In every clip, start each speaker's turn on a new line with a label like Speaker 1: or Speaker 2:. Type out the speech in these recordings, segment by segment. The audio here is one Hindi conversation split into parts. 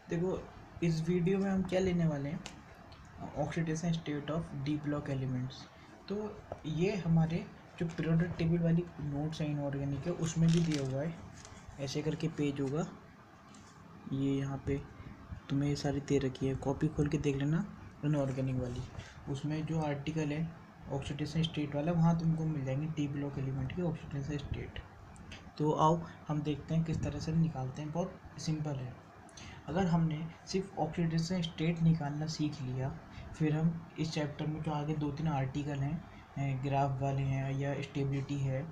Speaker 1: देखो, इस वीडियो में हम क्या लेने वाले हैं, oxidation state of D block elements. तो ये हमारे जो पीरियोडिक टेबल वाली नोट्स हैं इनऑर्गेनिक है उसमें भी दिया हुआ है। ऐसे करके पेज होगा, ये यहाँ पे तुम्हें ये सारी दे रखी है, कॉपी खोल के देख लेना इनऑर्गेनिक वाली। उसमें जो आर्टिकल है ऑक्सीडेशन स्टेट वाला, वहाँ तुमको मिल जाएंगे डी ब्लॉक एलिमेंट की ऑक्सीडेशन स्टेट। तो आओ हम देखते हैं किस तरह से निकालते हैं। बहुत सिंपल है। अगर हमने सिर्फ ऑक्सीडेशन स्टेट निकालना सीख लिया, फिर हम इस चैप्टर में जो आगे 2-3 आर्टिकल हैं, ग्राफ वाले हैं या स्टेबिलिटी है,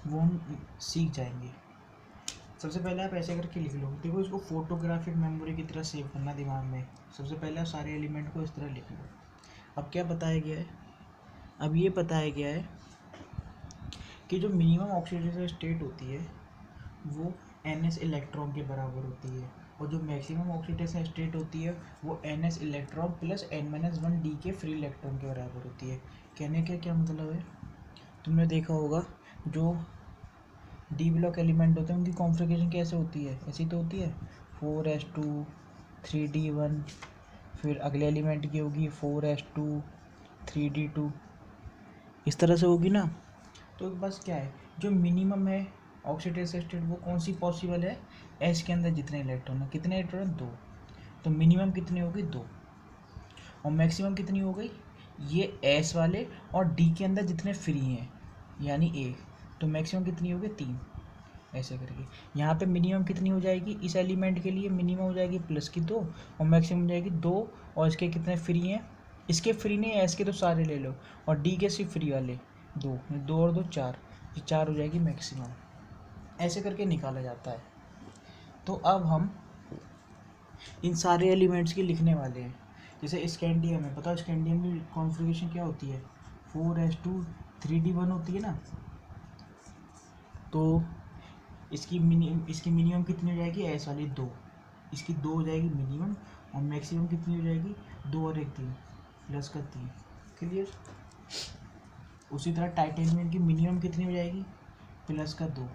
Speaker 1: वो हम सीख जाएंगे। सबसे पहले आप ऐसे करके लिख लो। देखो, इसको फोटोग्राफिक मेमोरी की तरह सेव करना दिमाग में। सबसे पहले आप सारे एलिमेंट को इस तरह लिख लो। अब क्या बताया गया है, अब ये बताया गया है कि जो मिनिमम ऑक्सीडेशन स्टेट होती है वो ns इलेक्ट्रॉन के बराबर होती है, और जो मैक्सिमम ऑक्सीडेशन स्टेट होती है वो ns electron plus n-1 d के फ्री इलेक्ट्रॉन के बराबर होती है। कहने का क्या मतलब है, तुमने देखा होगा जो डी ब्लॉक एलिमेंट होते हैं उनकी कॉन्फ़िगरेशन कैसे होती है, ऐसी तो होती है 4s2 3d1, फिर अगले एलिमेंट की होगी 4s2 3d2, इस तरह से होगी ना। तो बस क्या है, जो मिनिमम है ऑक्सीडेशन स्टेट वो कौन सी पॉसिबल है, एस के अंदर जितने इलेक्ट्रॉन है, कितने इलेक्ट्रॉन, 2। तो मिनिमम कितनी होगी, 2। और मैक्सिमम कितनी हो गई, ये एस वाले और डी के अंदर जितने फ्री हैं यानी 1, तो मैक्सिमम कितनी होगी, 3। ऐसे करके यहाँ पे मिनिमम कितनी हो जाएगी, इस एलिमेंट के लिए मिनिमम हो जाएगी +2 और मैक्सिमम हो जाएगी 2। और इसके कितने फ्री हैं, इसके फ्री नहीं, एस के तो सारे ले लो, और डी के सिर्फ फ्री वाले 2, 2 और 2 4, ये 4 हो जाएगी मैक्सिमम। ऐसे करके निकाला जाता है। तो अब हम इन सारे एलिमेंट्स की लिखने वाले हैं। जैसे स्कैंडियम है, बताओ स्कैंडियम की कॉन्फ़िगरेशन क्या होती है, 4s2 3d1 होती है ना। तो इसकी मिनिमम कितनी हो जाएगी, एस वाली 2, इसकी 2 हो जाएगी मिनिमम, और मैक्सिमम कितनी हो जाएगी, 2 और 1 3, प्लस का 3। क्लियर। उसी तरह टाइटेनियम की मिनिमम कितनी हो जाएगी, प्लस का 2,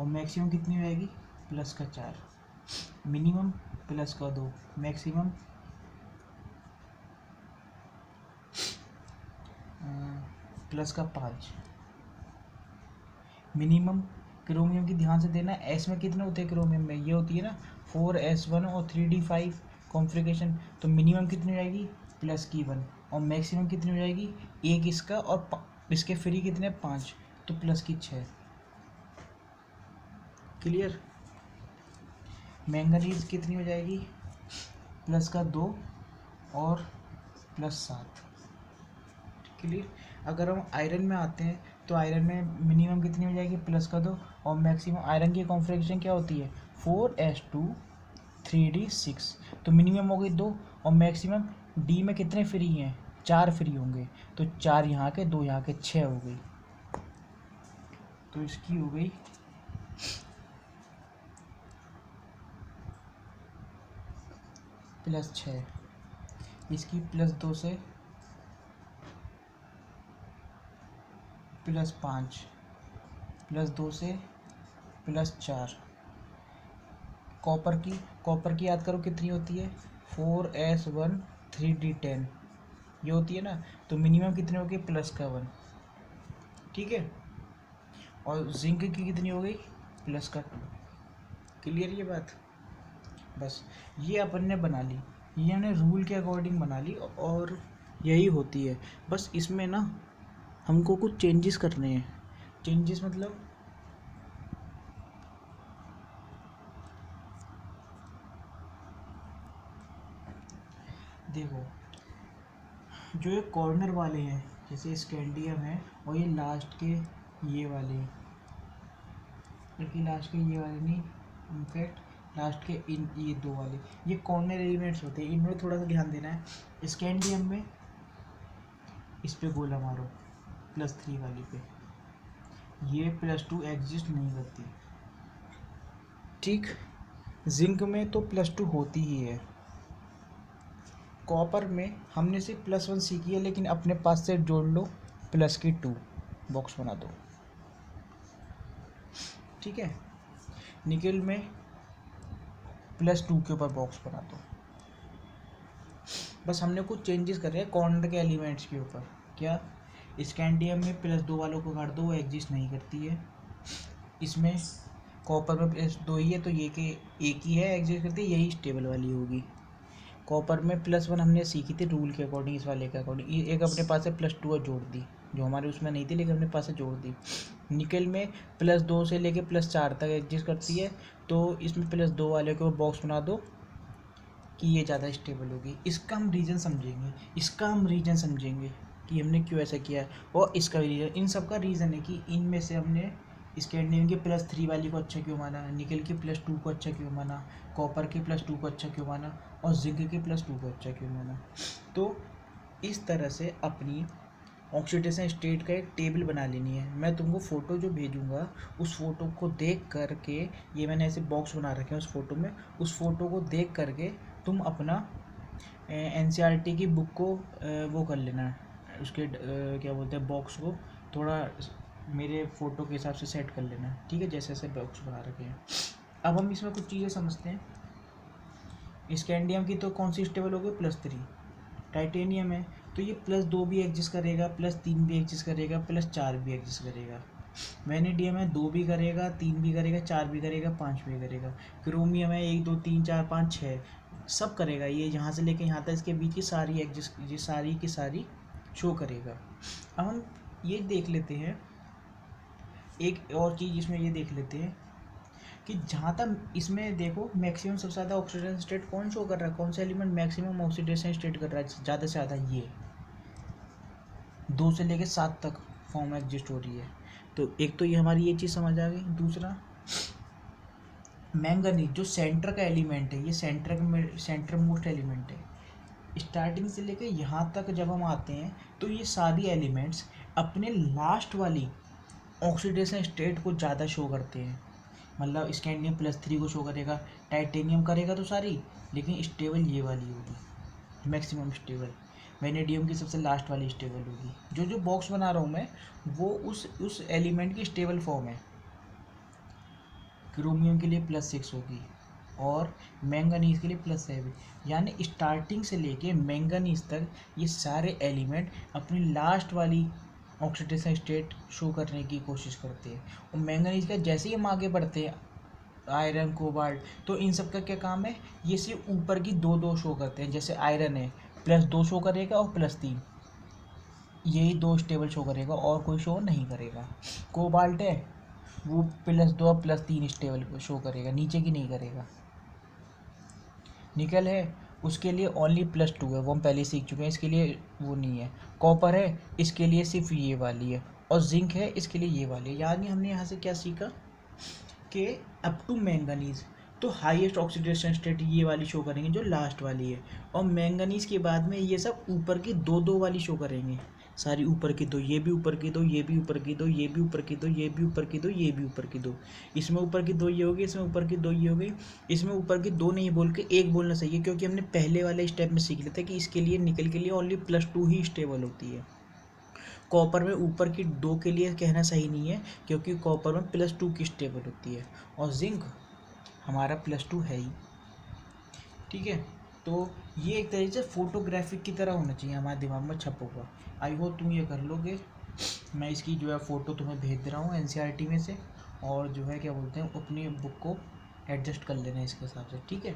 Speaker 1: और मैक्सिमम कितनी हो जाएगी, प्लस का 4। मिनिमम प्लस का 2, मैक्सिमम प्लस का 5। मिनिमम क्रोमियम की ध्यान से देना, एस में कितने होते हैं क्रोमियम में, ये होती है ना 4s1 और 3d5 कॉन्फ़िगरेशन। तो मिनिमम कितनी हो जाएगी, +1, और मैक्सिमम कितनी हो जाएगी, 1 इसका और इसके फ्री कितने, 5, तो +6। क्लियर। मैंगनीज कितनी हो जाएगी, प्लस का 2 और +7। क्लियर। अगर हम आयरन में आते हैं तो आयरन में मिनिमम कितनी हो जाएगी, प्लस का 2, और मैक्सिमम आयरन की कॉन्फ़िगरेशन क्या होती है, 4s2 3d6। तो मिनिमम हो गई 2, और मैक्सिमम डी में कितने फ्री हैं, 4 फ्री होंगे, तो 4 यहाँ के 2 यहाँ के 6 हो गई। तो इसकी हो गई +6, इसकी +2 से +5, +2 से +4। कॉपर की याद करो कितनी होती है, 4s1 3d10, ये होती है ना। तो मिनिमम कितनी होगी, +1। ठीक है। और जिंक की कितनी हो गई, +2। क्लियर ये बात। बस ये अपन ने बना ली, ये हमने रूल के अकॉर्डिंग बना ली, और यही होती है। बस इसमें ना हमको कुछ चेंजेस करने हैं। चेंजेस मतलब देखो, जो ये कॉर्नर वाले हैं जैसे स्कैंडियम है, और ये लास्ट के ये वाले, बल्कि लास्ट के ये वाले नहीं, इनफैक्ट लास्ट के ये 2 वाले, ये कॉर्नर एलिमेंट्स होते हैं, इनमें थोड़ा सा ध्यान देना है। स्कैंडियम में इस पे गोला मारो, +3 वाली पे, ये +2 एग्जिस्ट नहीं करती। ठीक। जिंक में तो +2 होती ही है। कॉपर में हमने सिर्फ +1 सीखी है, लेकिन अपने पास से जोड़ लो, +2 बॉक्स बना दो। ठीक है। निकेल में +2 के ऊपर बॉक्स बना दो। बस हमने कुछ चेंजेस कर रहे हैं कॉर्नर के एलिमेंट्स के ऊपर। क्या, स्कैंडियम में +2 वालों को काट दो, वो एग्जिस्ट नहीं करती है। इसमें कॉपर में +2 ही है तो ये कि एक ही है एग्जिस्ट करती है, यही स्टेबल वाली होगी। कॉपर में +1 हमने सीखी थी रूल के अकॉर्डिंग, इस वाले के अकॉर्डिंग। एक अपने पास से +2 जोड़ दी, जो हमारे उसमें नहीं थी लेकिन अपने पास से जोड़ दी। निकल में +2 से लेके +4 तक एग्जिस्ट करती है, तो इसमें +2 वाले को बॉक्स बना दो कि ये ज़्यादा स्टेबल होगी। इसका हम रीज़न समझेंगे कि हमने क्यों ऐसा किया है, और इसका भी रीज़न, इन सब का रीज़न है कि इनमें से हमने स्कैंडियम के +3 वाली को अच्छा क्यों माना, निकल के +2 को अच्छा क्यों माना, कॉपर के +2 को अच्छा क्यों माना, और जिंक के +2 को अच्छा क्यों माना। तो इस तरह से अपनी ऑक्सीडेशन स्टेट का एक टेबल बना लेनी है। मैं तुमको फ़ोटो जो भेजूँगा उस फ़ोटो को देख करके, ये मैंने ऐसे बॉक्स बना रखे हैं उस फ़ोटो में, उस फ़ोटो को देख करके तुम अपना NCERT की बुक को वो कर लेना, उसके क्या बोलते हैं, बॉक्स को थोड़ा मेरे फ़ोटो के हिसाब से सेट कर लेना, ठीक है, जैसे जैसे बॉक्स बना रखे हैं। अब हम इसमें कुछ चीज़ें समझते हैं। स्कैंडियम की तो कौन सी स्टेबल होगी, +3। टाइटेनियम है तो ये +2 भी एग्जिस्ट करेगा, +3 भी एग्जिस्ट करेगा, +4 भी एग्जिस्ट करेगा। वेनेडियम है 2 भी करेगा, 3 भी करेगा, 4 भी करेगा, 5 भी करेगा। क्रोमियम है 1 2 3 4 5 6 सब करेगा, ये यहाँ से लेके यहाँ तक इसके बीच की सारी एग्जिस्ट, ये सारी की सारी शो करेगा। अब हम ये देख लेते हैं, एक और चीज़ इसमें ये देख लेते हैं कि जहाँ तक इसमें देखो मैक्सिमम सबसे ज़्यादा ऑक्सीडेशन स्टेट कौन शो कर रहा है, कौन सा एलिमेंट मैक्सिमम ऑक्सीडेशन स्टेट कर रहा है ज़्यादा से ज़्यादा, ये 2 से लेके 7 तक फॉर्म एग्जिस्ट हो रही है। तो एक तो ये हमारी ये चीज़ समझ आ गई। दूसरा, मैंगनीज जो सेंटर का एलिमेंट है, ये सेंटर मोस्ट एलिमेंट है। स्टार्टिंग से लेके यहाँ तक जब हम आते हैं तो ये सारी एलिमेंट्स अपने लास्ट वाली ऑक्सीडेशन स्टेट को ज़्यादा शो करते हैं। मतलब स्कैंडियम +3 को शो करेगा, टाइटेनियम करेगा तो सारी, लेकिन स्टेबल ये वाली होगी मैक्सिमम स्टेबल। वेनेडियम की सबसे लास्ट वाली स्टेबल होगी। जो जो बॉक्स बना रहा हूँ मैं वो उस एलिमेंट की स्टेबल फॉर्म है। क्रोमियम के लिए +6 होगी और मैंगनीज के लिए +7। यानी स्टार्टिंग से लेके मैंगनीज तक ये सारे एलिमेंट अपनी लास्ट वाली ऑक्सीडेशन स्टेट शो करने की कोशिश करते हैं। और मैंगनीज का जैसे ही हम आगे बढ़ते हैं, आयरन, कोबाल्ट, तो इन सब का क्या काम है, ये सिर्फ ऊपर की 2 शो करते हैं। जैसे आयरन है +2 शो करेगा और +3, यही 2 स्टेबल शो करेगा और कोई शो नहीं करेगा। कोबाल्ट है वो +2 और +3 स्टेबल शो करेगा, नीचे की नहीं करेगा। निकल है उसके लिए ओनली +2 है, वो हम पहले सीख चुके हैं, इसके लिए वो नहीं है। कॉपर है इसके लिए सिर्फ ये वाली है, और जिंक है इसके लिए ये वाली है। यानी हमने यहाँ से क्या सीखा कि अप टू मैंगनीज तो हाईएस्ट ऑक्सीडेशन स्टेट ये वाली शो करेंगे जो लास्ट वाली है, और मैंगनीज के बाद में ये सब ऊपर की 2 वाली शो करेंगे, सारी ऊपर की 2, ये भी ऊपर की 2, ये भी ऊपर की 2, ये भी ऊपर की 2, ये भी ऊपर की 2, ये भी ऊपर की 2। इसमें ऊपर की 2 ये होगी, इसमें ऊपर की 2 ये होगी। इसमें ऊपर की 2 नहीं बोल के 1 बोलना सही है, क्योंकि हमने पहले वाले स्टेप में सीख लेते कि इसके लिए निकल के लिए ओनली +2 ही स्टेबल होती है। कॉपर में ऊपर की 2 के लिए कहना सही नहीं है, क्योंकि कॉपर में +2 की स्टेबल होती है, और जिंक हमारा +2 है ही, ठीक है। तो ये एक तरीके से फोटोग्राफिक की तरह होना चाहिए, हमारे दिमाग में छप होगा। आई होप तुम ये कर लोगे। मैं इसकी जो है फ़ोटो तुम्हें भेज दे रहा हूँ NCERT में से, और जो है क्या बोलते हैं अपनी बुक को एडजस्ट कर लेना इसके हिसाब से, ठीक है।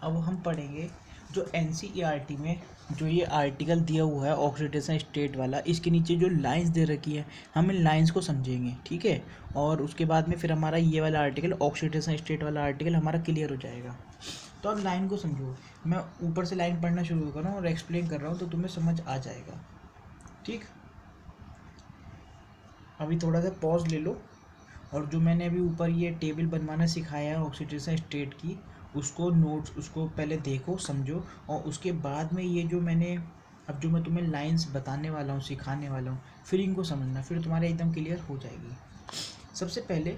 Speaker 1: अब हम पढ़ेंगे जो NCERT में जो ये आर्टिकल दिया हुआ है ऑक्सीडेशन स्टेट वाला, इसके नीचे जो लाइंस दे रखी है हम इन लाइंस को समझेंगे, ठीक है। और उसके बाद में फिर हमारा ये वाला आर्टिकल ऑक्सीडेशन स्टेट वाला आर्टिकल हमारा क्लियर हो जाएगा। तो अब लाइन को समझो, मैं ऊपर से लाइन पढ़ना शुरू कर रहा हूँ और एक्सप्लेन कर रहा हूँ तो तुम्हें समझ आ जाएगा, ठीक। अभी थोड़ा सा पॉज ले लो, और जो मैंने अभी ऊपर ये टेबल बनवाना सिखाया है ऑक्सीडेशन स्टेट की, उसको नोट्स उसको पहले देखो समझो, और उसके बाद में ये जो मैंने अब जो मैं तुम्हें लाइंस बताने वाला हूँ सिखाने वाला हूँ, फिर इनको समझना, फिर तुम्हारे एकदम क्लियर हो जाएगी। सबसे पहले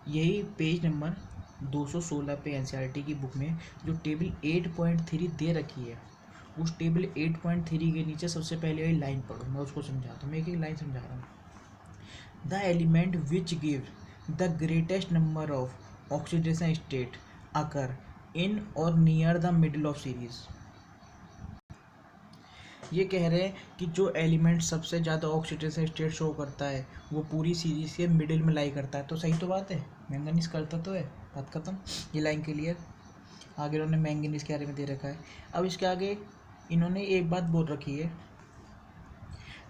Speaker 1: यही पेज नंबर 216 पे NCERT की बुक में जो टेबल 8.3 दे रखी है, उस टेबल 8.3 के नीचे सबसे पहले यही लाइन पढ़ो, मैं उसको समझाता हूँ, मैं एक एक लाइन समझा रहा हूँ। The element which give the greatest number of oxidation state occur in or near the middle of series. ये कह रहे हैं कि जो एलिमेंट सबसे ज़्यादा ऑक्सीडेशन स्टेट शो करता है वो पूरी सीरीज के मिडिल में लाई करता है। तो सही तो बात है, मैंगनीज करता तो है, बात खत्म। ये लाइन क्लियर। आगे इन्होंने मैंगनीज के बारे में दे रखा है। अब इसके आगे इन्होंने एक बात बोल रखी है,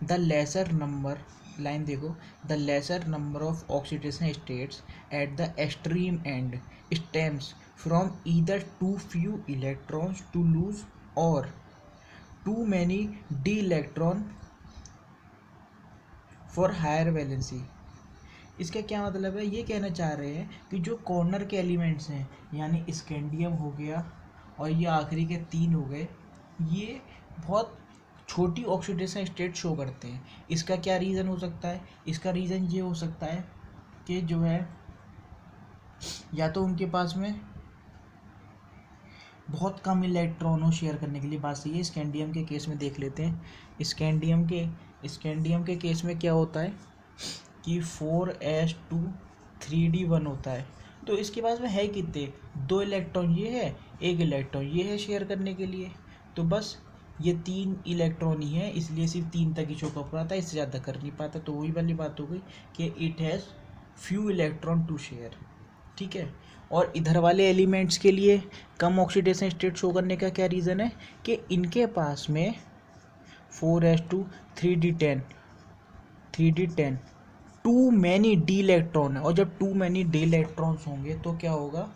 Speaker 1: द लेसर नंबर, लाइन देखो, the lesser number of oxidation states at the extreme end stems from either too few electrons to lose or too many d electron for higher valency. इसका क्या मतलब है, ये कहना चाह रहे हैं कि जो कॉर्नर के एलिमेंट्स हैं यानी स्कैंडियम हो गया और ये आखिरी के 3 हो गए, ये बहुत छोटी ऑक्सीडेशन स्टेट शो करते हैं। इसका क्या रीज़न हो सकता है, इसका रीज़न ये हो सकता है कि जो है या तो उनके पास में बहुत कम इलेक्ट्रॉन हो शेयर करने के लिए, बात सही है। स्कैंडियम के केस में देख लेते हैं। स्कैंडियम के केस में क्या होता है कि 4s2 3d1 होता है। तो इसके पास में है कितने, 2 इलेक्ट्रॉन ये है, 1 इलेक्ट्रॉन ये है शेयर करने के लिए। तो बस ये 3 इलेक्ट्रॉन ही है, इसलिए सिर्फ 3 तक ही शो कर पाता है, इससे ज़्यादा कर नहीं पाता। तो वही वाली बात हो गई कि it has few electron to share, ठीक है। और इधर वाले एलिमेंट्स के लिए कम ऑक्सीडेशन स्टेट शो करने का क्या रीज़न है कि इनके पास में 4s2 3d10 to many d electron है। और जब टू मैनी डी इलेक्ट्रॉन्स होंगे तो क्या होगा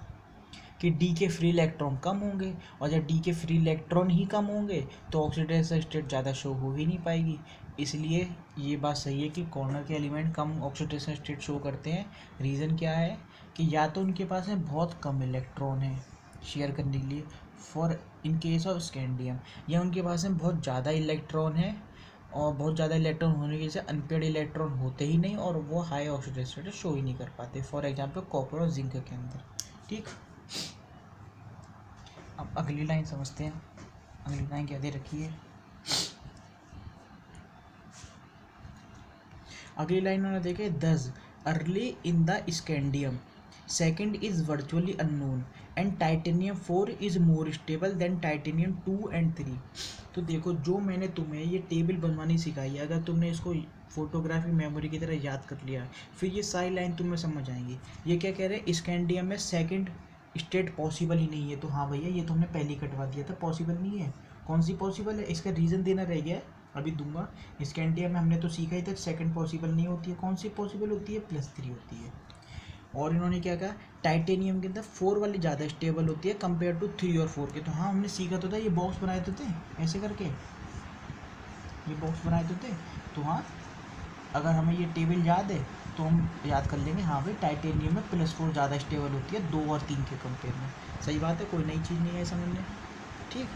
Speaker 1: कि डी के फ्री इलेक्ट्रॉन कम होंगे, और जब डी के फ्री इलेक्ट्रॉन ही कम होंगे तो ऑक्सीडेशन स्टेट ज़्यादा शो हो ही नहीं पाएगी। इसलिए ये बात सही है कि कॉर्नर के एलिमेंट कम ऑक्सीडेशन स्टेट शो करते हैं। रीज़न क्या है कि या तो उनके पास में बहुत कम इलेक्ट्रॉन है शेयर करने के लिए for in case of scandium, या उनके पास में बहुत ज़्यादा इलेक्ट्रॉन है और बहुत ज़्यादा इलेक्ट्रॉन होने की वजह से अनपेड इलेक्ट्रॉन होते ही नहीं और वो हाई ऑक्सीडेशन स्टेट शो ही नहीं कर पाते, फॉर एग्जांपल कॉपर और जिंक के अंदर, ठीक। अब अगली लाइन समझते हैं। अगली लाइन क्या दे रखी है, अगली लाइन उन्होंने देखे, दस early in the scandium second is virtually unknown and titanium 4 is more stable then titanium 2 and 3। तो देखो जो मैंने तुम्हें ये टेबल बनवानी सिखाई है, अगर तुमने इसको फोटोग्राफी मेमोरी की तरह याद कर लिया फिर ये सारी लाइन तुम्हें समझ आएंगी। ये क्या कह रहे हैं, स्कैंडियम में सेकंड स्टेट पॉसिबल ही नहीं है। तो हाँ भैया ये तुमने पहले कटवा दिया था, पॉसिबल नहीं है। कौन सी पॉसिबल है, इसका रीज़न देना रह गया है, अभी दूंगा। स्कैंडियम में हमने तो सीखा ही था सेकंड पॉसिबल नहीं होती है, कौन सी पॉसिबल होती है, +3 होती है। और इन्होंने क्या कहा, टाइटेनियम के अंदर 4 वाली ज़्यादा स्टेबल होती है कंपेयर टू 3 और 4 के। तो हाँ हमने सीखा तो था, ये बॉक्स बनाए तो थे ऐसे करके, ये बॉक्स बनाए तो थे। तो हाँ अगर हमें ये टेबल याद है तो हम याद कर लेंगे, हाँ भाई टाइटेनियम में +4 ज़्यादा स्टेबल होती है 2 और 3 के कंपेयर में। सही बात है, कोई नई चीज़ नहीं है समझने, ठीक।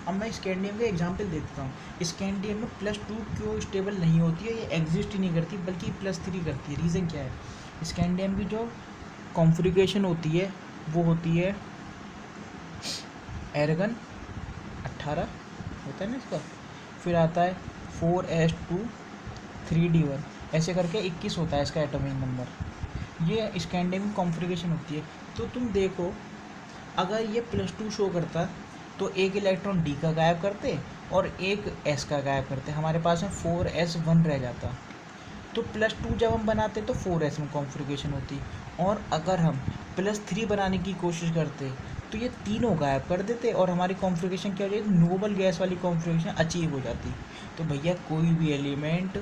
Speaker 1: अब मैं स्कैंडियम का एग्जांपल देता हूँ। स्कैंडियम में +2 क्यों स्टेबल नहीं होती है, ये एग्जिस्ट ही नहीं करती बल्कि +3 करती है। रीज़न क्या है, स्कैंडियम की जो कॉन्फ़िगरेशन होती है वो होती है एर्गन 18 होता है ना इसका, फिर आता है 4s2 3d1, ऐसे करके 21 होता है इसका एटॉमिक नंबर। ये स्कैंडियम की कॉन्फ़िगरेशन होती है। तो तुम देखो अगर ये +2 शो करता तो एक इलेक्ट्रॉन डी का गायब करते और एक एस का गायब करते, हमारे पास में 4s1 रह जाता। तो +2 जब हम बनाते तो 4s में कॉन्फ़िगरेशन होती, और अगर हम +3 बनाने की कोशिश करते तो ये तीनों गायब कर देते और हमारी कॉन्फ़िगरेशन क्या हो जाती, नोबल गैस वाली कॉन्फ़िगरेशन अचीव हो जाती। तो भैया कोई भी एलिमेंट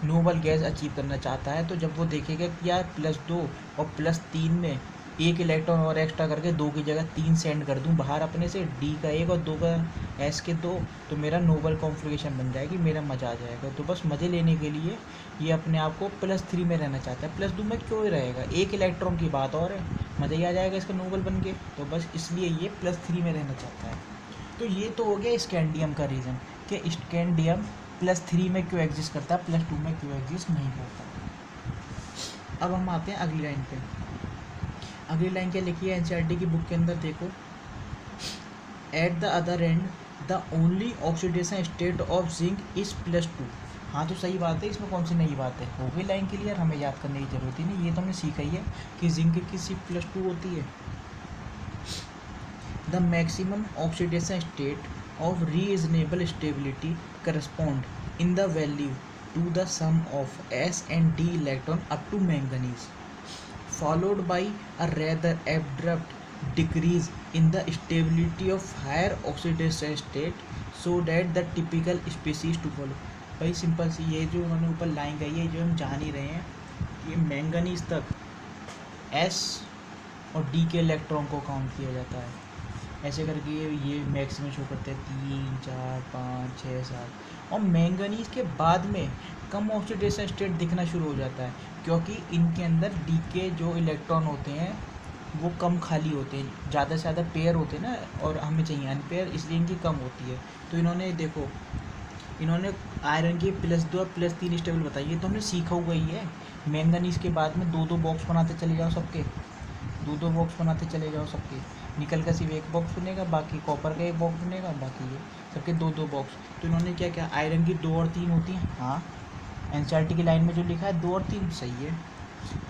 Speaker 1: नोबल गैस अचीव करना चाहता है तो जब वो देखेगा कि यार +2 और +3 में एक इलेक्ट्रॉन और एक्स्ट्रा करके 2 की जगह 3 सेंड कर दूं बाहर अपने से, डी का 1 और 2 का एस के 2, तो मेरा नोबल कॉन्फ़िगरेशन बन जाएगी, मेरा मज़ा आ जाएगा। तो बस मज़े लेने के लिए ये अपने आप को +3 में रहना चाहता है, +2 में क्यों ही रहेगा, एक इलेक्ट्रॉन की बात और है, मज़ा ही आ जाएगा इसका नोबल बन के। तो बस इसलिए ये +3 में रहना चाहता है। तो ये तो हो गया स्कैंडियम का रीज़न कि स्कैंडियम +3 में क्यों एग्जिस्ट करता है, +2 में क्यों एग्जिस्ट नहीं करता। अब हम आते हैं अगली लाइन पे। अगली लाइन क्या लिखी है एनसीईआरटी की बुक के अंदर, देखो, at the other and the only oxidation state of zinc is +2। हाँ तो सही बात है, इसमें कौन सी नई बात है, हो गई लाइन क्लियर, हमें याद करने की ज़रूरत ही नहीं, ये तो हमने सीखा ही है कि जिंक की C+2 होती है। The maximum oxidation state of reasonable stability correspond in the value to the sum of S and D electron up to manganese, followed by a rather abrupt decrease in the stability of higher oxidation state so that the typical species to follow। भाई सिंपल सी ये जो उन्होंने ऊपर लाइन कही है, जो हम जान ही रहे हैं कि मैंगनीज तक S और D के इलेक्ट्रॉन को काउंट किया जाता है, ऐसे करके ये मैक्सिमम शो करते हैं 3 4 5 6 7, और मैंगनीज के बाद में कम ऑक्सीडेशन स्टेट दिखना शुरू हो जाता है, क्योंकि इनके अंदर डी के जो इलेक्ट्रॉन होते हैं वो कम खाली होते हैं, ज़्यादा से ज़्यादा पेयर होते हैं ना, और हमें चाहिए अनपेयर, इसलिए इनकी कम होती है। तो इन्होंने देखो, इन्होंने आयरन की +2 +3 स्टेबल बताई है, तो हमने सीखा हुआ ही है। मैंगनीज के बाद में 2-2 बॉक्स बनाते चले जाओ सबके, 2-2 बॉक्स बनाते चले जाओ सबके, निकल का सिर्फ एक बॉक्स बनेगा, बाकी कॉपर का एक बॉक्स बनेगा, बाकी ये सबके 2-2 बॉक्स। तो इन्होंने क्या क्या, आयरन की 2 और 3 होती हैं, हाँ एनसीईआरटी की लाइन में जो लिखा है 2 और 3 सही है।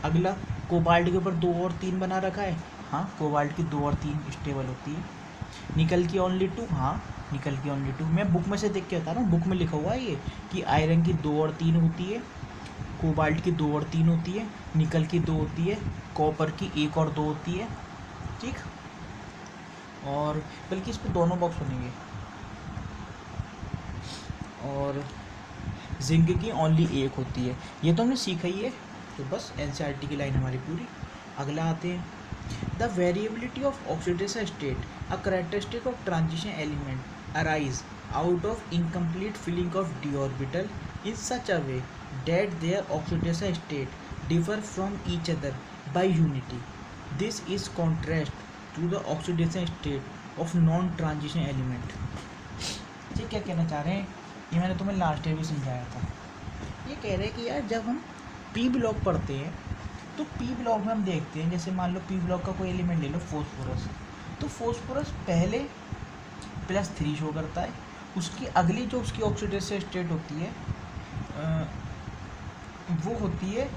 Speaker 1: अगला कोबाल्ट के ऊपर 2 और 3 बना रखा है, हाँ कोबाल्ट की 2 और 3 स्टेबल होती है। निकल की ओनली 2, हाँ निकल की ओनली 2, मैं बुक में से देख के बता रहा हूँ, बुक में लिखा हुआ है ये कि आयरन की 2 और 3 होती है, कोबाल्ट की 2 और 3 होती है, निकल की 2 होती है, कॉपर की 1 और 2 होती है, ठीक। और बल्कि इस पर दोनों बॉक्स बनेंगे, और जिंक की ओनली 1 होती है, ये तो हमने सीखा ही है। तो बस एनसीईआरटी की लाइन हमारी पूरी। अगला आते हैं, the variability of oxidation state a characteristic of transition element arise out of incomplete filling of D orbital in such a way that their oxidation state differ from each other by unity. This is contrast to the oxidation state of non transition element. ये क्या कहना चाह रहे हैं, ये मैंने तुम्हें लास्ट ईयर भी समझाया था। ये कह रहे हैं कि यार जब हम पी ब्लॉक पढ़ते हैं तो पी ब्लॉक में हम देखते हैं, जैसे मान लो पी ब्लॉक का कोई एलिमेंट ले लो फॉस्फोरस, तो फॉस्फोरस पहले +3 शो करता है, उसकी अगली जो उसकी ऑक्सीडेशन स्टेट होती है वो होती है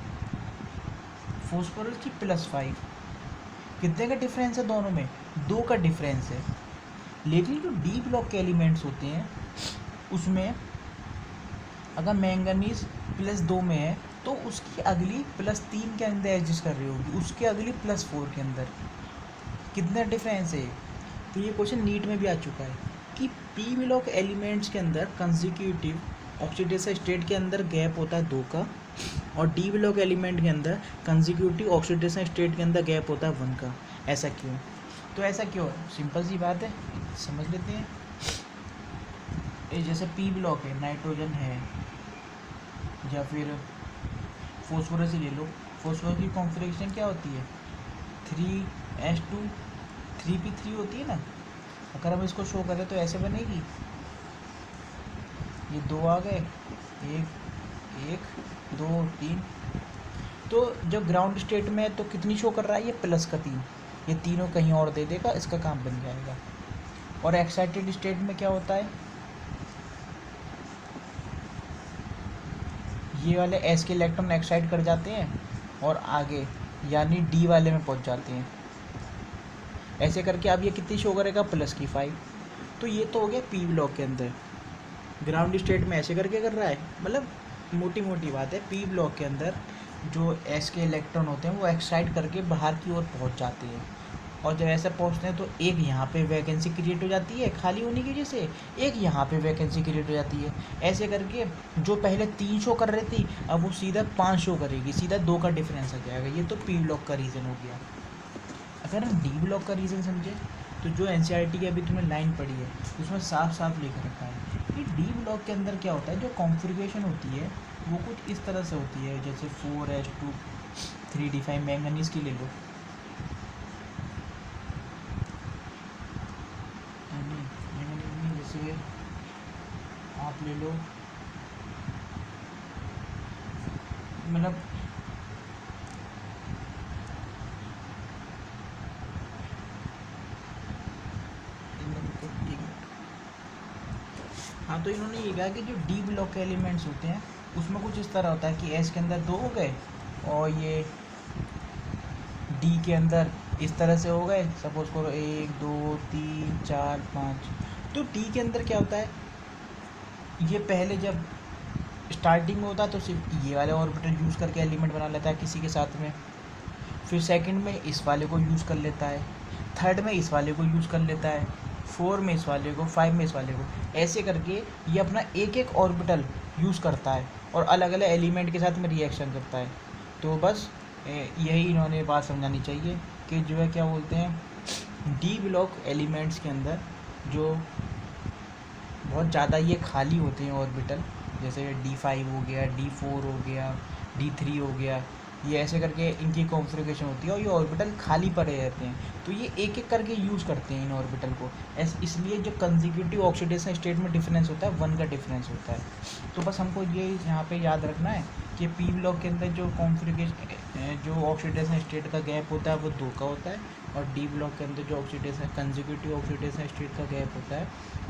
Speaker 1: फॉस्फोरस की +5। कितने का डिफरेंस है दोनों में, 2 का डिफरेंस है। लेकिन जो डी ब्लॉक के एलिमेंट्स होते हैं उसमें अगर मैंगनीज +2 में है तो उसकी अगली +3 के अंदर एडजस्ट कर रही होगी, उसके अगली +4 के अंदर, कितना डिफरेंस है। तो ये क्वेश्चन नीट में भी आ चुका है कि पी ब्लॉक एलिमेंट्स के अंदर कंसेक्यूटिव ऑक्सीडेशन स्टेट के अंदर गैप होता है 2 का, और डी ब्लॉक एलिमेंट के अंदर कंसेक्यूटिव ऑक्सीडेशन स्टेट के अंदर गैप होता है 1 का। ऐसा क्यों, तो ऐसा क्यों, सिंपल सी बात है, समझ लेते हैं। ये जैसे पी ब्लॉक है, नाइट्रोजन है, या फिर फॉस्फोरस ही ले लो, फॉस्फोरस की कॉन्फ़िगरेशन क्या होती है 3s2 3p3 होती है ना। अगर हम इसको शो करें तो ऐसे बनेगी, ये 2 आ गए, 1 2 3, तो जब ग्राउंड स्टेट में है तो कितनी शो कर रहा है, ये +3, ये तीनों कहीं और दे देगा, इसका काम बन जाएगा। और एक्साइटेड स्टेट में क्या होता है, ये वाले S के इलेक्ट्रॉन एक्साइट कर जाते हैं और आगे यानी D वाले में पहुंच जाते हैं, ऐसे करके अब ये कितनी शो करेगा +5। तो ये तो हो गया पी ब्लॉक के अंदर, ग्राउंड स्टेट में ऐसे करके कर रहा है, मतलब मोटी मोटी बात है, पी ब्लॉक के अंदर जो S के इलेक्ट्रॉन होते हैं वो एक्साइट करके बाहर की ओर पहुंच जाते हैं, और जब ऐसे पहुंचते हैं तो एक यहाँ पे वैकेंसी क्रिएट हो जाती है खाली होने की वजह से, एक यहाँ पे वैकेंसी क्रिएट हो जाती है, ऐसे करके जो पहले 3 शो कर रही थी अब वो सीधा 5 शो करेगी, सीधा 2 का डिफरेंस आ जाएगा। ये तो पी ब्लॉक का रीज़न हो गया। अगर हम डी ब्लॉक का रीज़न समझे तो जो एनसीईआरटी की अभी तुमने लाइन पढ़ी है उसमें साफ साफ लिख रखा है कि डी ब्लॉक के अंदर क्या होता है, जो कॉन्फ़िगरेशन होती है वो कुछ इस तरह से होती है, जैसे 4s2 3d5 मैंगनीज की ले लो, जैसे आप ले लो, मतलब हाँ, तो इन्होंने ये कहा कि जो डी ब्लॉक के एलिमेंट्स होते हैं उसमें कुछ इस तरह होता है कि एस के अंदर 2 हो गए और ये डी के अंदर इस तरह से हो गए, सपोज करो 1 2 3 4 5। तो डी के अंदर क्या होता है, ये पहले जब स्टार्टिंग में होता है तो सिर्फ ये वाले ऑर्बिटल यूज़ करके एलिमेंट बना लेता है किसी के साथ में, फिर सेकंड में इस वाले को यूज़ कर लेता है, थर्ड में इस वाले को यूज़ कर लेता है, 4 में इस वाले को, 5 में इस वाले को, ऐसे करके ये अपना एक एक ऑर्बिटल यूज़ करता है और अलग अलग एलिमेंट के साथ में रिएक्शन करता है। तो बस यही इन्होंने बात समझानी चाहिए कि जो है क्या बोलते हैं, डी ब्लॉक एलिमेंट्स के अंदर जो बहुत ज़्यादा ये खाली होते हैं ऑर्बिटल, जैसे D5 हो गया, D4 हो गया, D3 हो गया, ये ऐसे करके इनकी कॉन्फ़िगरेशन होती है और ये ऑर्बिटल खाली पड़े रहते हैं। तो ये एक एक करके यूज़ करते हैं इन ऑर्बिटल को, इसलिए जो कंसेक्यूटिव ऑक्सीडेशन स्टेट में डिफरेंस होता है 1 का डिफरेंस होता है। तो बस हमको ये यहाँ पे याद रखना है कि पी ब्लॉक के अंदर जो कॉन्फ़िगरेशन जो ऑक्सीडेशन स्टेट का गैप होता है वो 2 का होता है, और डी ब्लॉक के अंदर जो ऑक्सीडेशन कंसेक्यूटिव ऑक्सीडेशन स्टेट का गैप होता है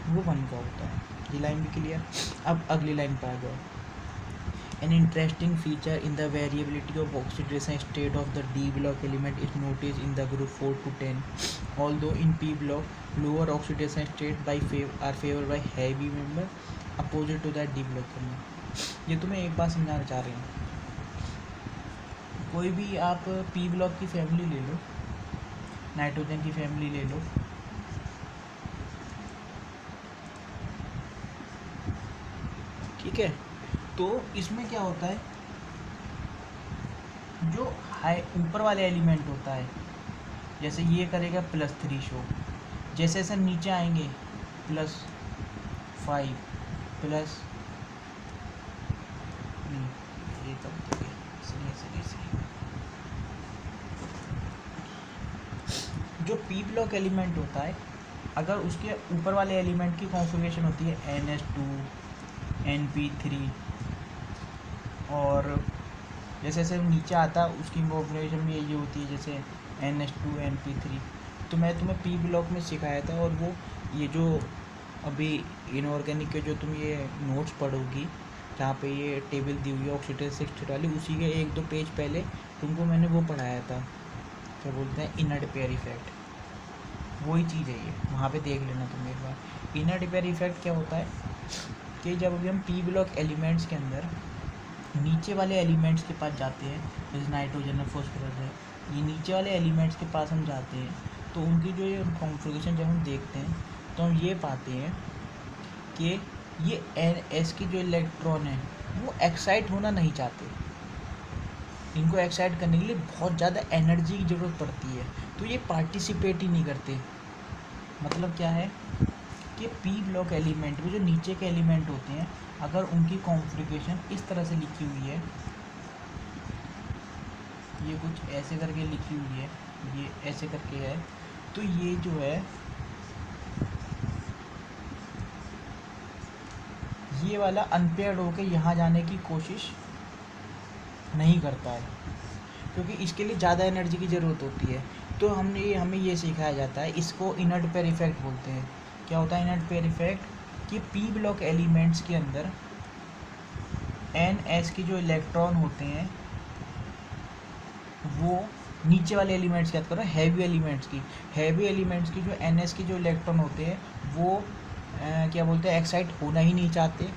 Speaker 1: वो 1 का होता है। ये लाइन भी क्लियर। अब अगली लाइन पर आ जाओ। An interesting feature in the variability of oxidation state of the D block element is noticed in the group 4 to 10. Although in P block, lower oxidation state are favored by heavy member opposite to the D block element. ये तुम्हें एक बात समझाना चाह रही हूँ। कोई भी आप P block की फैमिली ले लो, नाइट्रोजन की फैमिली ले लो, ठीक है। तो इसमें क्या होता है, जो हाई ऊपर वाले एलिमेंट होता है, जैसे ये करेगा +3 शो, जैसे जैसे नीचे आएंगे +5 प्लस ये तब जो पी ब्लॉक एलिमेंट होता है, अगर उसके ऊपर वाले एलिमेंट की कॉन्फ़िगरेशन होती है NH2 NP3, और जैसे जैसे नीचे आता है उसकी कॉन्फ़िगरेशन भी यही होती है, जैसे NH2 NP3। तो मैं तुम्हें पी ब्लॉक में सिखाया था, और वो ये जो अभी इनऑर्गेनिक के जो तुम ये नोट्स पढ़ोगी जहाँ पे ये टेबल दी हुई है ऑक्सीडेशन स्टेट वाली, उसी के 1-2 पेज पहले तुमको मैंने वो पढ़ाया था, क्या बोलते हैं, इनर्ट पेयर इफेक्ट। वही चीज़ है ये, वहाँ पे देख लेना तुम एक बार। इनर्ट पेयर इफेक्ट क्या होता है कि जब अभी हम पी ब्लॉक एलिमेंट्स के अंदर नीचे वाले एलिमेंट्स के पास जाते हैं, जैसे नाइट्रोजन है, फॉस्फोरस है, ये नीचे वाले एलिमेंट्स के पास हम जाते हैं, तो उनकी जो ये कॉन्फ़िगरेशन जब हम देखते हैं तो हम ये पाते हैं कि ये NS की जो इलेक्ट्रॉन है वो एक्साइट होना नहीं चाहते। इनको एक्साइट करने के लिए बहुत ज़्यादा एनर्जी की ज़रूरत पड़ती है, तो ये पार्टिसिपेट ही नहीं करते। मतलब क्या है कि पी ब्लॉक एलिमेंट में जो नीचे के एलिमेंट होते हैं, अगर उनकी कॉन्फ़िगरेशन इस तरह से लिखी हुई है, ये कुछ ऐसे करके लिखी हुई है, ये ऐसे करके है, तो ये जो है ये वाला अनपेयर्ड होकर यहाँ जाने की कोशिश नहीं करता है, क्योंकि इसके लिए ज़्यादा एनर्जी की ज़रूरत होती है। तो हमें ये सिखाया जाता है, इसको इनर्ट पेयर इफेक्ट बोलते हैं। क्या होता है इनर्ट पेयर इफेक्ट, कि पी ब्लॉक एलिमेंट्स के अंदर NS की जो इलेक्ट्रॉन होते हैं वो नीचे वाले एलिमेंट्स की बात करो, हैवी एलिमेंट्स की जो NS की जो इलेक्ट्रॉन होते हैं वो क्या बोलते हैं, एक्साइट होना ही नहीं चाहते,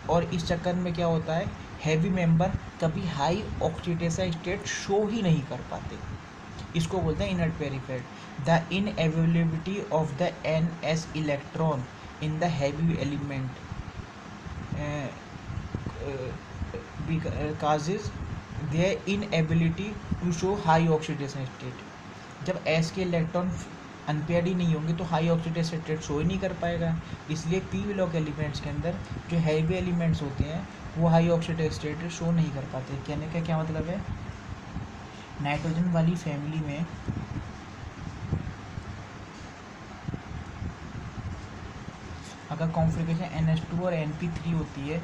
Speaker 1: और इस चक्कर में क्या होता है, हैवी मेंबर कभी हाई ऑक्सीडेशन स्टेट शो ही नहीं कर पाते। इसको बोलते हैं inert pair effect. The unavailability of the NS electron in the heavy element causes their inability to show high oxidation state। जब S के इलेक्ट्रॉन अनपेयर्ड ही नहीं होंगे तो हाई ऑक्सीडेशन स्टेट शो ही नहीं कर पाएगा। इसलिए पी ब्लॉक एलिमेंट्स के अंदर जो हैवी एलिमेंट्स होते हैं वो हाई ऑक्सीडेशन स्टेट शो नहीं कर पाते। कहने का क्या मतलब है, नाइट्रोजन वाली फैमिली में अगर कॉन्फ़िगरेशन NH2 और NP3 होती है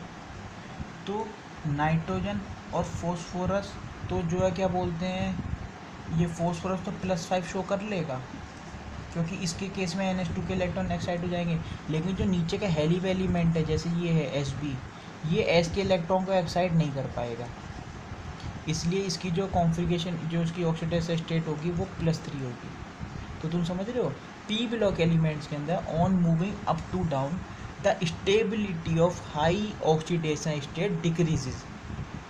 Speaker 1: तो नाइट्रोजन और फॉस्फोरस तो जो है क्या बोलते हैं, ये फॉस्फोरस तो +5 शो कर लेगा, क्योंकि इसके केस में NH2 के इलेक्ट्रॉन एक्साइट हो जाएंगे। लेकिन जो नीचे का हेली एलिमेंट है, जैसे ये है Sb, ये एस के इलेक्ट्रॉन को एक्साइट नहीं कर पाएगा, इसलिए इसकी जो कॉन्फ़िगरेशन, जो इसकी ऑक्सीडाइज्ड स्टेट होगी वो +3 होगी। तो तुम समझ रहे हो, पी ब्लॉक एलिमेंट्स के अंदर on moving up to down the stability of high oxidation state decreases.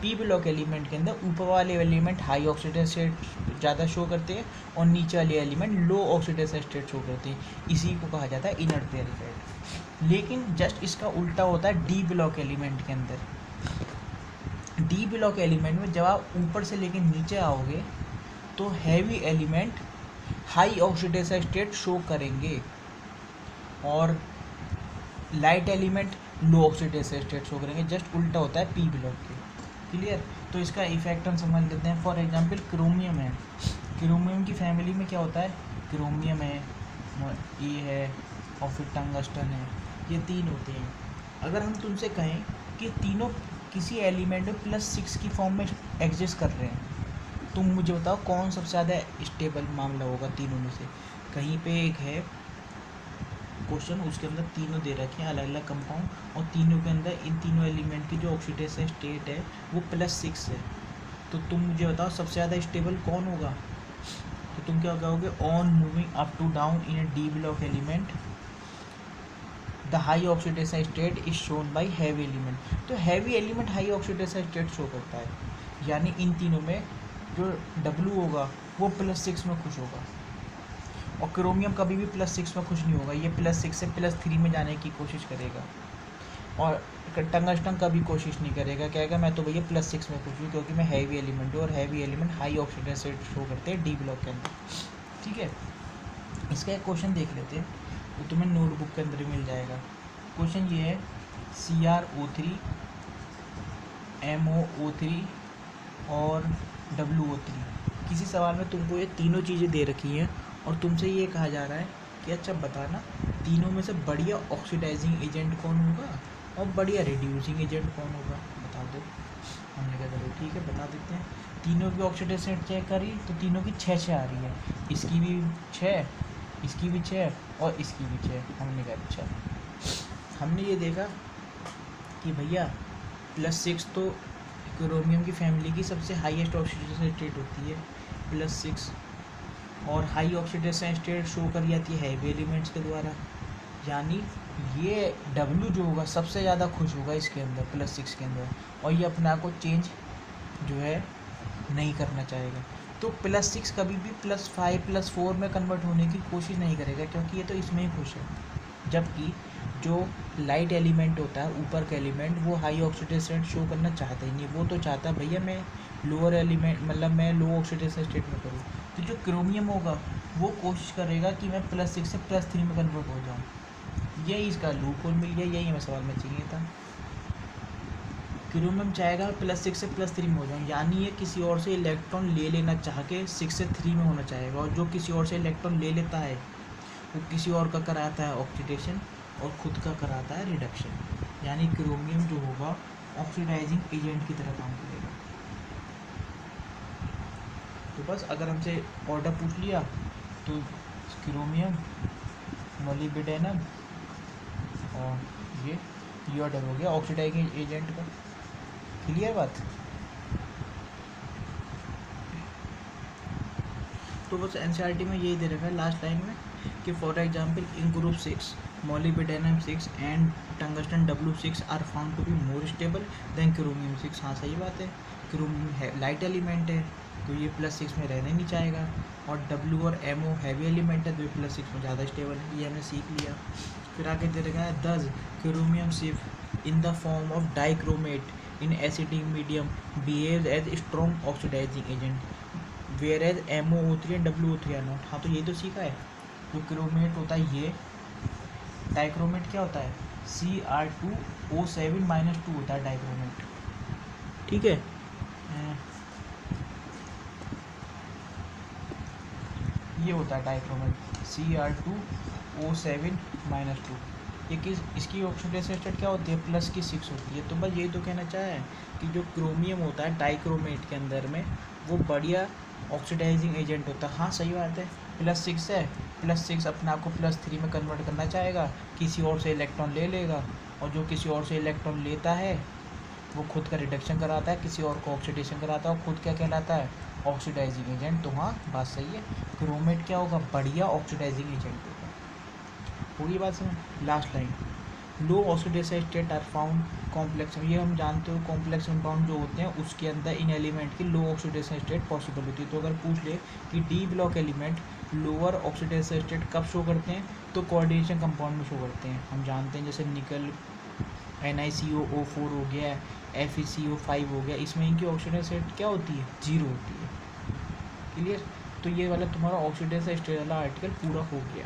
Speaker 1: P block element के अंदर ऊपर वाले एलिमेंट हाई ऑक्सीडेशन स्टेट ज़्यादा शो करते हैं और नीचे वाले element low oxidation state show करते हैं, इसी को कहा जाता है इनर्ट पेयर इफेक्ट। लेकिन जस्ट इसका उल्टा होता है डी ब्लॉक एलिमेंट के अंदर। डी ब्लॉक एलिमेंट में जब आप ऊपर से लेकर नीचे आओगे तो heavy element high oxidation state show करेंगे और light element low oxidation state show करेंगे। जस्ट उल्टा होता है पी ब्लॉक के। क्लियर? तो इसका इफेक्ट हम समझ लेते हैं। फॉर एग्जांपल क्रोमियम है, क्रोमियम की फैमिली में क्या होता है, क्रोमियम है, ये है और फिर टंगस्टन है, ये 3 होते हैं। अगर हम तुमसे कहें कि तीनों किसी एलिमेंट में +6 की फॉर्म में एग्जिस्ट कर रहे हैं, तुम मुझे बताओ कौन सबसे ज़्यादा स्टेबल मामला होगा तीनों में से। कहीं पे एक है क्वेश्चन, उसके अंदर तीनों दे रखे हैं अलग अलग कंपाउंड, और तीनों के अंदर इन तीनों एलिमेंट की जो ऑक्सीडेशन स्टेट है वो +6 है। तो तुम मुझे बताओ सबसे ज़्यादा स्टेबल कौन होगा। तो तुम क्या कहोगे, on moving up to down in a d block element the high oxidation state is shown by heavy element. तो heavy element high oxidation state show करता है, यानी इन तीनों में जो W होगा वो +6 में खुश होगा। और क्रोमियम कभी भी +6 में खुश नहीं होगा, ये +6 से +3 में जाने की कोशिश करेगा। और टंगस्टन कभी कोशिश नहीं करेगा, कहेगा मैं तो भैया +6 में खुश हूँ क्योंकि मैं हैवी एलिमेंट हूँ, और heavy element high oxidation state show करते हैं डी ब्लॉक के अंदर। ठीक है, इसका एक क्वेश्चन देख लेते हैं, तो तुम्हें नोटबुक के अंदर मिल जाएगा। क्वेश्चन ये है, CrO3 MOO3 और WO3। किसी सवाल में तुमको ये तीनों चीज़ें दे रखी हैं और तुमसे ये कहा जा रहा है कि अच्छा बताना तीनों में से बढ़िया ऑक्सीडाइजिंग एजेंट कौन होगा और बढ़िया रिड्यूसिंग एजेंट कौन होगा, बता दो। हमने कहा चलो ठीक है बता देते हैं। तीनों की ऑक्सीडेशन चेक करी तो तीनों की 6 आ रही है, इसकी भी 6, इसकी भी 6 और इसकी भी 6। हमने कहा अच्छा, हमने ये देखा कि भैया +6 तो क्रोमियम की फैमिली की सबसे हाईएस्ट ऑक्सीडेशन स्टेट होती है +6, और हाई ऑक्सीडेशन स्टेट शो करी जाती है हैवी एलिमेंट्स के द्वारा, यानी ये W जो होगा सबसे ज़्यादा खुश होगा इसके अंदर +6 के अंदर, और ये अपने आप को चेंज जो है नहीं करना चाहेगा। तो +6 कभी भी +5 +4 में कन्वर्ट होने की कोशिश नहीं करेगा क्योंकि ये तो इसमें ही खुश है। जबकि जो लाइट एलिमेंट होता है ऊपर का एलिमेंट, वो हाई ऑक्सीडेशन शो करना चाहता ही नहीं, वो तो चाहता है भैया मैं लोअर एलिमेंट मतलब मैं लो ऑक्सीडेशन स्टेट में करूँ। तो जो क्रोमियम होगा वो कोशिश करेगा कि मैं +6 से +3 में कन्वर्ट हो जाऊँ। यही इसका लूप होल मिल गया, यही हमें सवाल में चाहिए था। क्रोमियम चाहेगा +6 से +3 में हो जाऊँ, यानी ये किसी और से इलेक्ट्रॉन ले लेना चाह के 6 से 3 में होना चाहेगा, और जो किसी और से इलेक्ट्रॉन ले लेता है वो किसी और का कराता है ऑक्सीडेशन और ख़ुद का कराता है रिडक्शन, यानी क्रोमियम जो होगा ऑक्सीडाइजिंग एजेंट की तरह काम करेगा। तो बस अगर हमसे ऑर्डर पूछ लिया तो क्रोमियम, मोलिब्डेनम और ये ऑर्डर हो गया ऑक्सीडाइजिंग एजेंट का। क्लियर बात? तो बस एनसीईआरटी में यही दे रखा है लास्ट लाइन में कि for example in group 6 molybdenum 6 and tungsten W6 are found to be more stable than chromium 6। हाँ सही बात है, क्रोमियम है लाइट एलिमेंट है तो ये +6 में रहना नहीं चाहेगा, और W और MO हैवी एलिमेंट है तो ये +6 में ज़्यादा स्टेबल है, ये हमने सीख लिया। फिर आगे दे रखा है दस क्रोमियम सिर्फ in the form of dichromate in acidic medium behaves as strong oxidising agent whereas MOO3 and WO3 are not. हाँ तो ये तो सीखा है, जो क्रोमेट होता है ये, डाइक्रोमेट क्या होता है Cr2O7 - 2 होता है डाइक्रोमेट। ठीक है, ये होता है डाइक्रोमेट Cr2O7 - 2। ये किस इसकी ऑक्सीडेशन स्टेट क्या होती है +6 होती है। तो बस ये तो कहना चाहे कि जो क्रोमियम होता है डाइक्रोमेट के अंदर में वो बढ़िया ऑक्सीडाइजिंग एजेंट होता है। हाँ सही बात है, +6 है, +6 अपने आप को +3 में कन्वर्ट करना चाहेगा, किसी और से इलेक्ट्रॉन ले लेगा, और जो किसी और से इलेक्ट्रॉन लेता है वो खुद का रिडक्शन कराता है, किसी और को ऑक्सीडेशन कराता है, और खुद क्या कहलाता है, ऑक्सीडाइजिंग एजेंट। तो हाँ बात सही है, क्रोमेट क्या होगा, बढ़िया ऑक्सीडाइजिंग एजेंट होगा। पूरी बात समझ। Last line, low oxidation state are found complex, ये हम जानते हो कॉम्प्लेक्स कंपाउंड जो होते हैं उसके अंदर इन एलिमेंट की लो ऑक्सीडेशन स्टेट पॉसिबल होती है। तो अगर पूछ ले कि D block element lower oxidation state कब शो करते हैं, तो कोऑर्डिनेशन कंपाउंड में शो करते हैं। हम जानते हैं जैसे निकल NiCO4 हो गया, FeCO5 हो गया, इसमें इनकी ऑक्सीडेशन स्टेट क्या होती है, 0 होती है। क्लियर। तो ये वाला तुम्हारा ऑक्सीडेशन स्टेट वाला आर्टिकल पूरा हो गया।